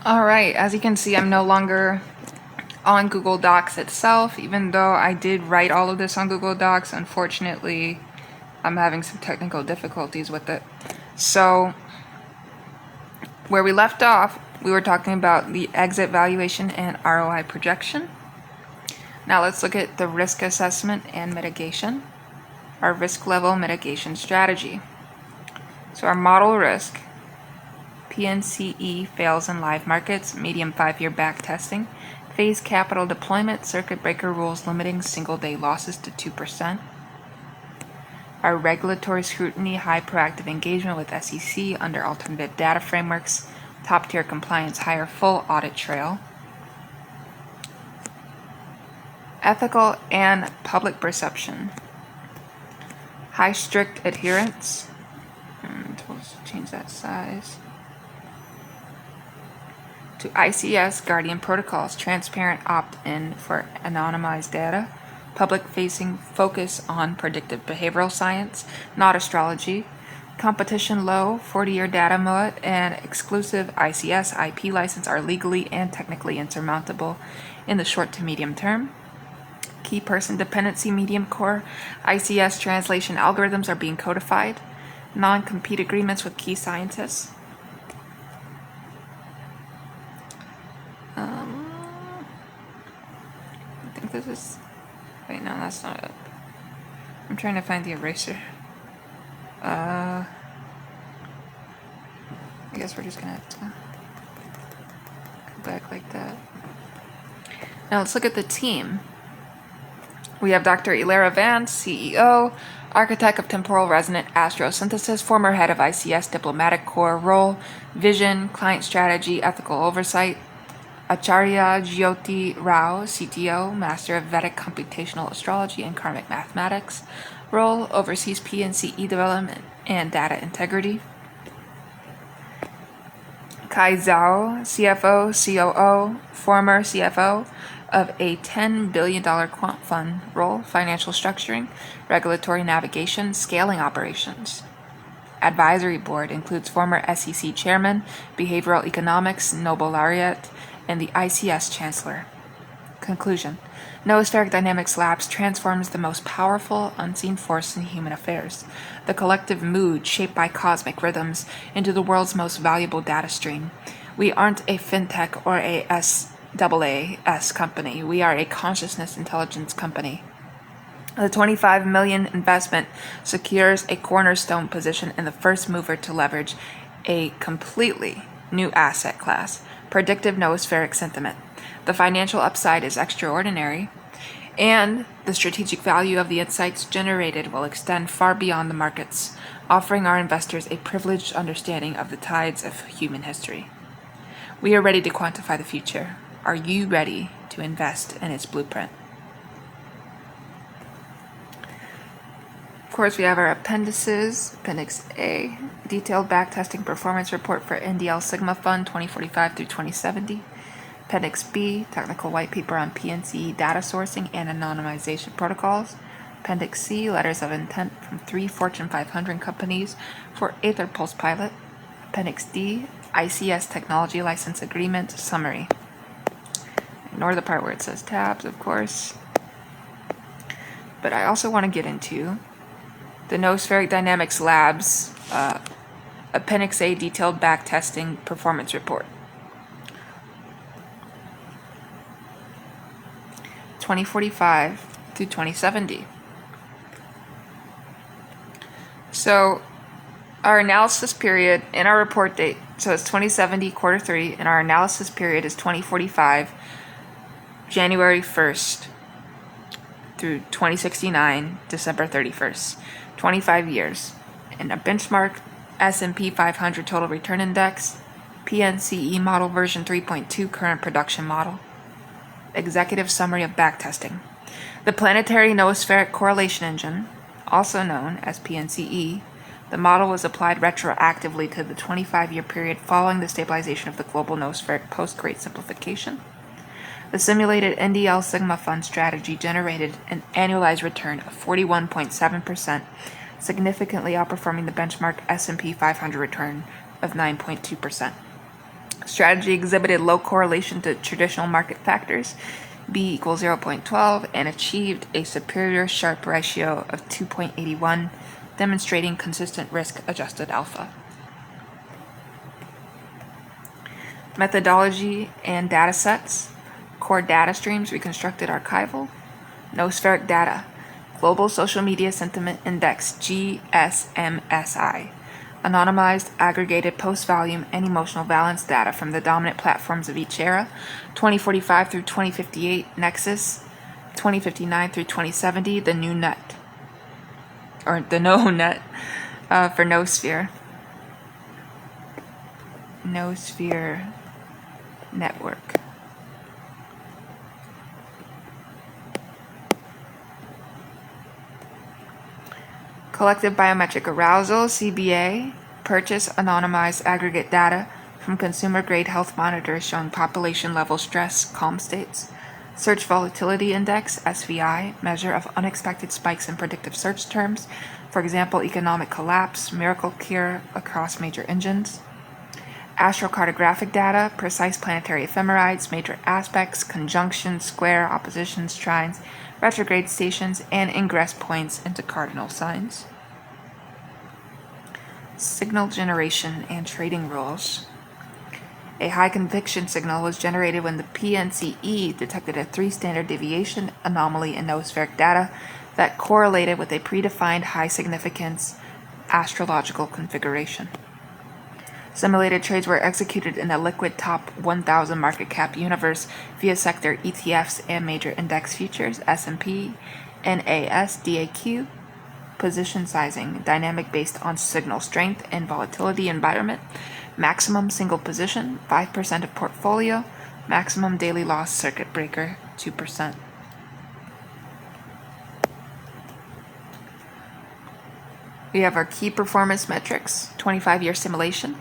All right, as you can see, I'm no longer on Google Docs itself, even though I did write all of this on Google Docs. Unfortunately, I'm having some technical difficulties with it. So, where we left off, we were talking about the exit valuation and ROI projection. Now let's look at the risk assessment and mitigation, our risk level mitigation strategy. So our model risk, PNCE fails in live markets, medium 5-year back testing, phase capital deployment, circuit breaker rules limiting single day losses to 2%. Our regulatory scrutiny, high proactive engagement with SEC under alternative data frameworks, top tier compliance, higher full audit trail. Ethical and public perception, high strict adherence, and we'll change that size, to ICS Guardian protocols, transparent opt-in for anonymized data, public-facing focus on predictive behavioral science, not astrology, competition low, 40-year data moat, and exclusive ICS IP license are legally and technically insurmountable in the short to medium term. Key person dependency medium core, ICS translation algorithms are being codified, non-compete agreements with key scientists. I think this is, wait, no, that's not it. I'm trying to find the eraser. I guess we're just gonna have to go back like that. Now let's look at the team. We have Dr. Ilara Vance, CEO, architect of temporal resonant astrosynthesis, former head of ICS diplomatic corps role, vision, client strategy, ethical oversight. Acharya Jyoti Rao, CTO, master of Vedic computational astrology and karmic mathematics, role, oversees PNCE development and data integrity. Kai Zhao, CFO, COO, former CFO of a $10 billion quant fund, role, financial structuring, regulatory navigation, scaling operations. Advisory board includes former SEC chairman, behavioral economics, Nobel laureate, and the ICS chancellor. Conclusion. Noospheric Dynamics Labs transforms the most powerful, unseen force in human affairs, the collective mood shaped by cosmic rhythms, into the world's most valuable data stream. We aren't a fintech or a SAAS company. We are a consciousness intelligence company. The $25 million investment secures a cornerstone position in the first mover to leverage a completely new asset class, predictive noospheric sentiment. The financial upside is extraordinary, and the strategic value of the insights generated will extend far beyond the markets, offering our investors a privileged understanding of the tides of human history. We are ready to quantify the future. Are you ready to invest in its blueprint? Of course, we have our appendices. Appendix A, detailed backtesting performance report for NDL Sigma Fund 2045 through 2070. Appendix B, technical white paper on PNCE data sourcing and anonymization protocols. Appendix C, letters of intent from 3 Fortune 500 companies for Aether Pulse pilot. Appendix D, ICS technology license agreement summary. Ignore the part where it says tabs, of course. But I also want to get into the Noospheric Dynamics Labs Appendix A detailed backtesting performance report. 2045 through 2070. So our analysis period and our report date, so it's 2070 quarter 3, and our analysis period is 2045 January 1st through 2069 December 31st. 25 years. And a benchmark S&P 500 total return index, PNCE model version 3.2 current production model. Executive summary of backtesting. The planetary noospheric correlation engine, also known as PNCE, the model was applied retroactively to the 25-year period following the stabilization of the global noospheric post-Great Simplification. The simulated NDL Sigma Fund strategy generated an annualized return of 41.7%, significantly outperforming the benchmark S&P 500 return of 9.2%. Strategy exhibited low correlation to traditional market factors, B equals 0.12, and achieved a superior Sharpe ratio of 2.81, demonstrating consistent risk-adjusted alpha. Methodology and data sets. Core data streams reconstructed archival. Noospheric data. Global Social Media Sentiment Index, GSMSI. Anonymized, aggregated post-volume and emotional valence data from the dominant platforms of each era, 2045 through 2058 Nexus, 2059 through 2070 the new net, or the no net for Noosphere. Noosphere network. Collective biometric arousal, CBA, purchase anonymized aggregate data from consumer-grade health monitors showing population-level stress, calm states. Search volatility index, SVI, measure of unexpected spikes in predictive search terms, for example, economic collapse, miracle cure across major engines. Astrocartographic data, precise planetary ephemerides, major aspects, conjunctions, square, oppositions, trines, retrograde stations, and ingress points into cardinal signs. Signal generation and trading rules. A high conviction signal was generated when the PNCE detected a 3 standard deviation anomaly in noospheric data that correlated with a predefined high significance astrological configuration. Simulated trades were executed in the liquid top 1,000 market cap universe via sector ETFs and major index futures, S&P, NAS, DAQ. Position sizing, dynamic based on signal strength and volatility environment. Maximum single position, 5% of portfolio. Maximum daily loss circuit breaker, 2%. We have our key performance metrics, 25-year simulation.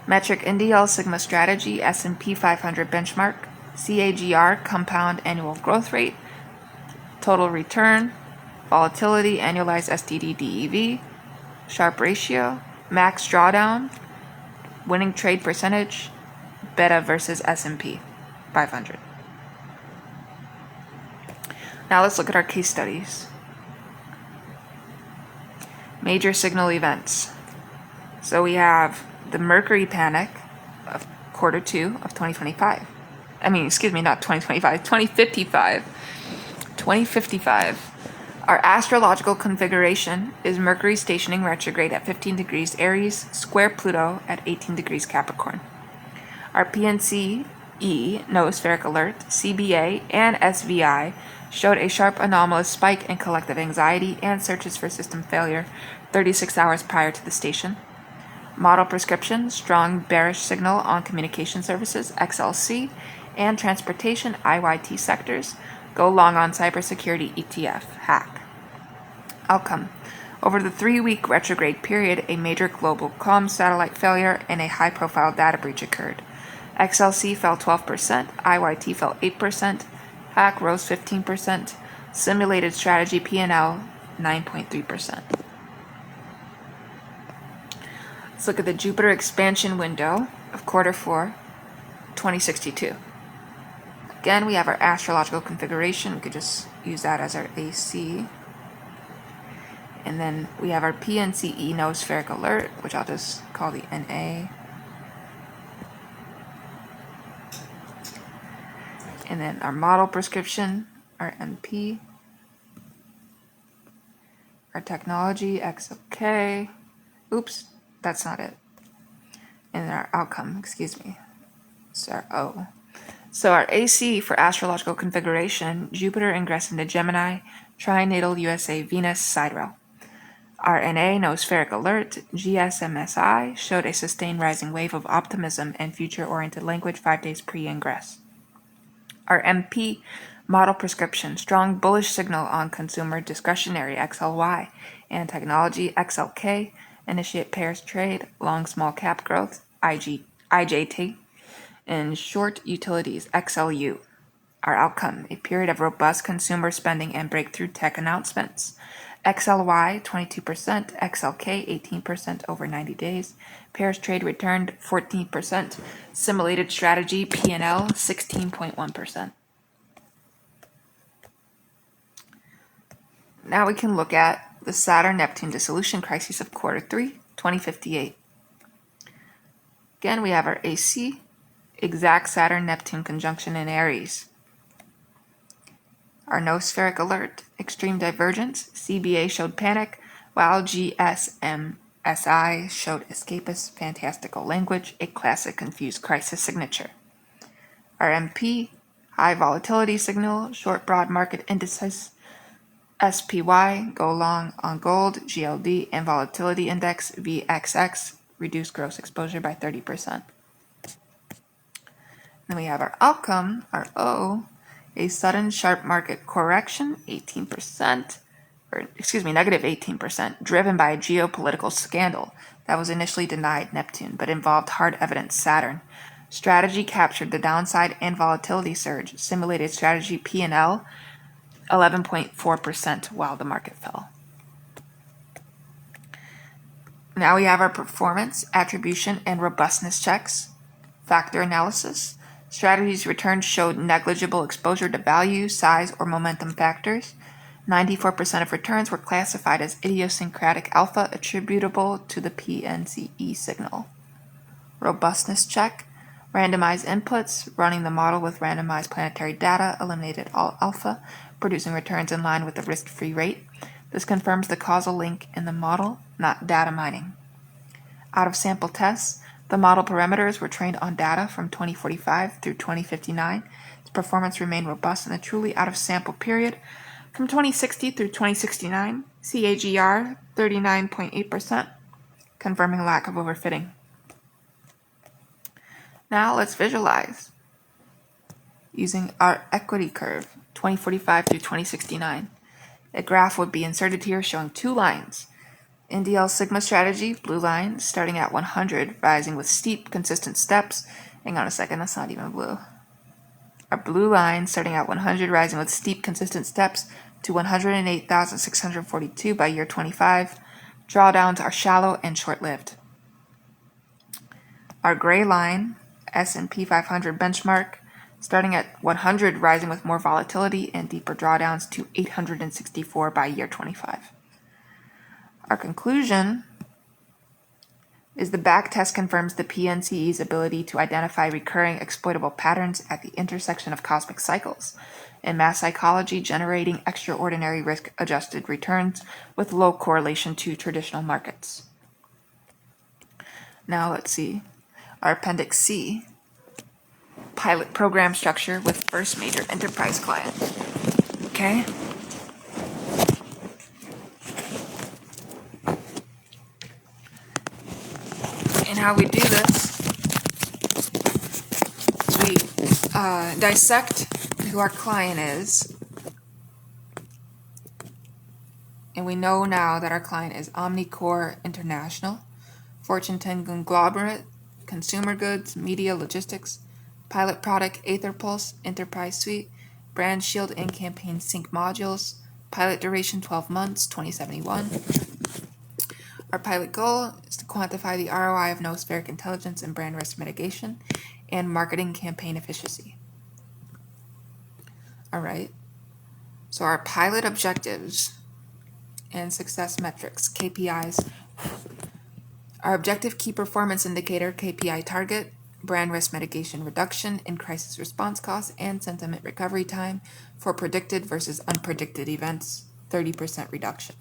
Metric NDL Sigma Strategy, S&P 500 benchmark, CAGR, compound annual growth rate, total return, volatility, annualized STD DEV, Sharpe ratio, max drawdown, winning trade percentage, beta versus S&P 500. Now let's look at our case studies. Major signal events. So we have the Mercury panic of quarter 2 of 2025. Not 2025, 2055. 2055. Our astrological configuration is Mercury stationing retrograde at 15 degrees Aries, square Pluto at 18 degrees Capricorn. Our PNCE, noospheric alert, CBA, and SVI showed a sharp anomalous spike in collective anxiety and searches for system failure 36 hours prior to the station. Model prescription, strong bearish signal on communication services, XLC, and transportation, IYT sectors. Go long on cybersecurity ETF, hack. Outcome. Over the 3-week retrograde period, a major global comm satellite failure and a high-profile data breach occurred. XLC fell 12%, IYT fell 8%, hack rose 15%, simulated strategy P&L 9.3%. Let's look at the Jupiter expansion window of quarter 4, 2062. Again, we have our astrological configuration. We could just use that as our AC. And then we have our PNCE noospheric alert, which I'll just call the NA. And then our model prescription, our MP. Our technology, XOK. Oops, that's not it. And then our outcome, it's our O. So our AC for astrological configuration, Jupiter ingress into Gemini, trinatal USA Venus sidereal. Our NA noospheric alert, GSMSI, showed a sustained rising wave of optimism and future-oriented language 5 days pre-ingress. Our MP model prescription, strong bullish signal on consumer discretionary XLY and technology XLK, initiate pairs trade, long small cap growth IJT, and short utilities XLU. Our outcome, a period of robust consumer spending and breakthrough tech announcements. XLY 22%, XLK 18% over 90 days, Pairs trade returned 14%. Simulated strategy P&L 16.1%. Now we can look at the Saturn-Neptune dissolution crisis of quarter 3, 2058. Again, we have our AC, exact Saturn-Neptune conjunction in Aries. Our noospheric alert, extreme divergence, CBA showed panic, while GSMSI showed escapist fantastical language, a classic confused crisis signature. Our MP, high volatility signal, short broad market indices, SPY, go long on gold, GLD, and volatility index, VXX, reduced gross exposure by 30%. Then we have our outcome, our O, a sudden sharp market correction, negative 18%, driven by a geopolitical scandal that was initially denied Neptune, but involved hard evidence Saturn. Strategy captured the downside and volatility surge, simulated strategy P&L 11.4% while the market fell. Now we have our performance, attribution, and robustness checks. Factor analysis. Strategy's returns showed negligible exposure to value, size, or momentum factors. 94% of returns were classified as idiosyncratic alpha attributable to the PNCE signal. Robustness check. Randomized inputs, running the model with randomized planetary data, eliminated all alpha, producing returns in line with the risk-free rate. This confirms the causal link in the model, not data mining. Out of sample tests, the model parameters were trained on data from 2045 through 2059. Its performance remained robust in the truly out-of-sample period from 2060 through 2069, CAGR 39.8%, confirming lack of overfitting. Now let's visualize using our equity curve, 2045 through 2069. A graph would be inserted here showing two lines. NDL Sigma strategy, blue line, starting at 100, rising with steep, consistent steps. Hang on a second, that's not even blue. Our blue line, starting at 100, rising with steep, consistent steps to 108,642 by year 25. Drawdowns are shallow and short-lived. Our gray line, S&P 500 benchmark, starting at 100, rising with more volatility and deeper drawdowns to 864 by year 25. Our conclusion is the backtest confirms the PNCE's ability to identify recurring exploitable patterns at the intersection of cosmic cycles and mass psychology, generating extraordinary risk-adjusted returns with low correlation to traditional markets. Now let's see. Our Appendix C, pilot program structure with first major enterprise client. Okay? And how we do this is we dissect who our client is. And we know now that our client is Omnicore International, Fortune 10 conglomerate, consumer goods, media, logistics, pilot product, AetherPulse, Enterprise Suite, brand shield and campaign sync modules, pilot duration 12 months, 2071. Our pilot goal is to quantify the ROI of noospheric intelligence and brand risk mitigation and marketing campaign efficiency. All right, so our pilot objectives and success metrics, KPIs. Our objective key performance indicator, KPI target, brand risk mitigation reduction in crisis response costs and sentiment recovery time for predicted versus unpredicted events, 30% reduction.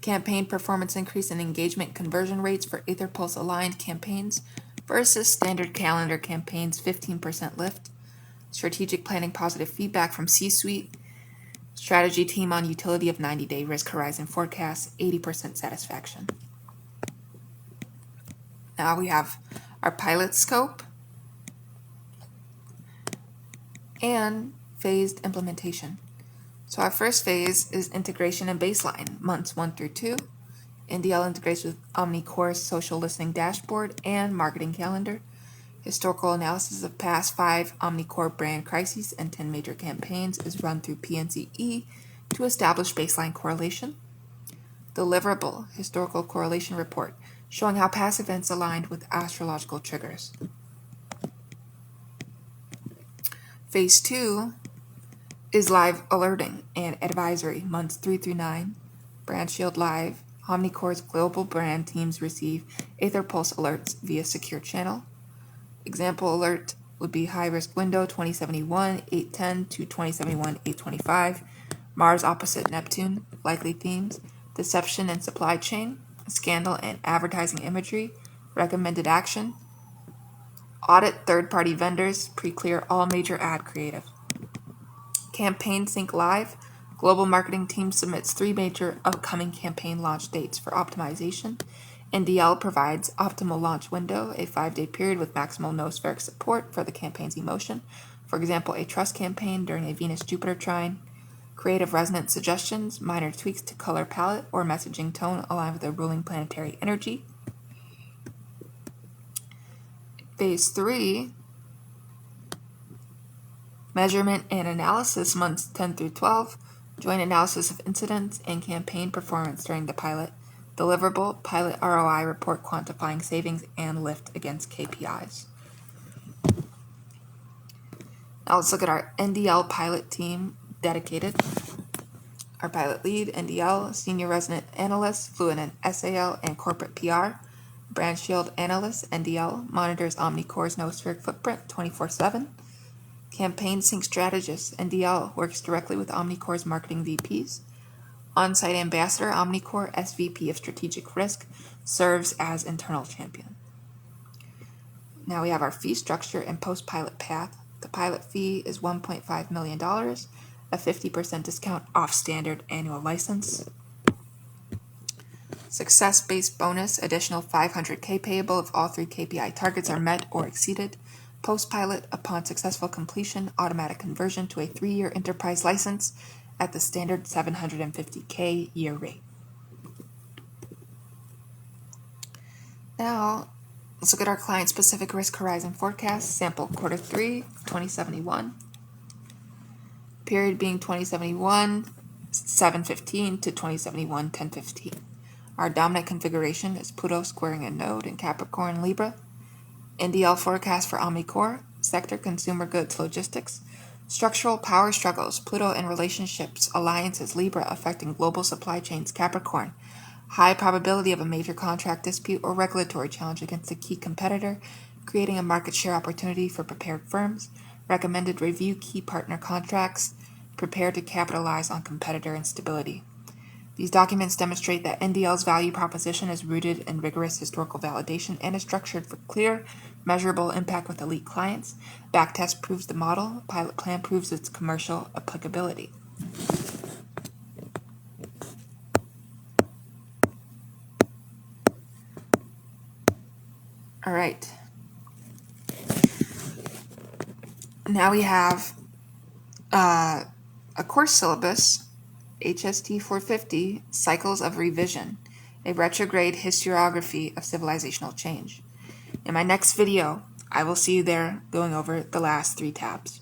Campaign performance increase in engagement conversion rates for AetherPulse aligned campaigns versus standard calendar campaigns, 15% lift. Strategic planning positive feedback from C-suite. Strategy team on utility of 90-day risk horizon forecast, 80% satisfaction. Now we have our pilot scope and phased implementation. So our first phase is integration and baseline, months 1 through 2. NDL integrates with Omnicore's social listening dashboard and marketing calendar. Historical analysis of past 5 Omnicore brand crises and 10 major campaigns is run through PNCE to establish baseline correlation. Deliverable, historical correlation report, showing how past events aligned with astrological triggers. Phase 2 is live alerting and advisory, months 3 through 9. Brand Shield Live, Omnicore's global brand teams receive Aether Pulse alerts via secure channel. Example alert would be high risk window 2071 810 to 2071 825, Mars opposite Neptune, likely themes, deception and supply chain, scandal and advertising imagery, recommended action, audit third-party vendors, pre-clear all major ad creative. Campaign Sync Live, global marketing team submits 3 major upcoming campaign launch dates for optimization. NDL provides optimal launch window, a 5-day period with maximal noospheric support for the campaign's emotion. For example, a trust campaign during a Venus-Jupiter trine. Creative resonance suggestions, minor tweaks to color palette or messaging tone align with the ruling planetary energy. Phase 3, measurement and analysis, months 10 through 12. Joint analysis of incidents and campaign performance during the pilot. Deliverable, pilot ROI report quantifying savings and lift against KPIs. Now let's look at our NDL pilot team dedicated. Our pilot lead, NDL, senior resident analyst, fluent in SAL and corporate PR. Brand Shield analyst, NDL, monitors Omnicore's noospheric footprint 24/7. Campaign Sync strategist, NDL, works directly with Omnicore's marketing VPs. On-site ambassador, Omnicore, SVP of strategic risk, serves as internal champion. Now we have our fee structure and post-pilot path. The pilot fee is $1.5 million, a 50% discount off standard annual license. Success-based bonus, additional $500K payable if all 3 KPI targets are met or exceeded. Post-pilot, upon successful completion, automatic conversion to a 3-year enterprise license at the standard $750K year rate. Now, let's look at our client-specific risk horizon forecast. Sample quarter 3, 2071. Period being 2071, 7/15 to 2071, 10/15. Our dominant configuration is Pluto squaring a node in Capricorn Libra. NDL forecast for Omnicore, sector consumer goods logistics. Structural power struggles, Pluto in relationships, alliances, Libra affecting global supply chains, Capricorn. High probability of a major contract dispute or regulatory challenge against a key competitor, creating a market share opportunity for prepared firms. Recommended review key partner contracts, prepare to capitalize on competitor instability. These documents demonstrate that NDL's value proposition is rooted in rigorous historical validation and is structured for clear, measurable impact with elite clients. Backtest proves the model. Pilot plan proves its commercial applicability. All right. Now we have a course syllabus, HST 450, Cycles of Revision, a retrograde historiography of civilizational change. In my next video, I will see you there going over the last 3 tabs.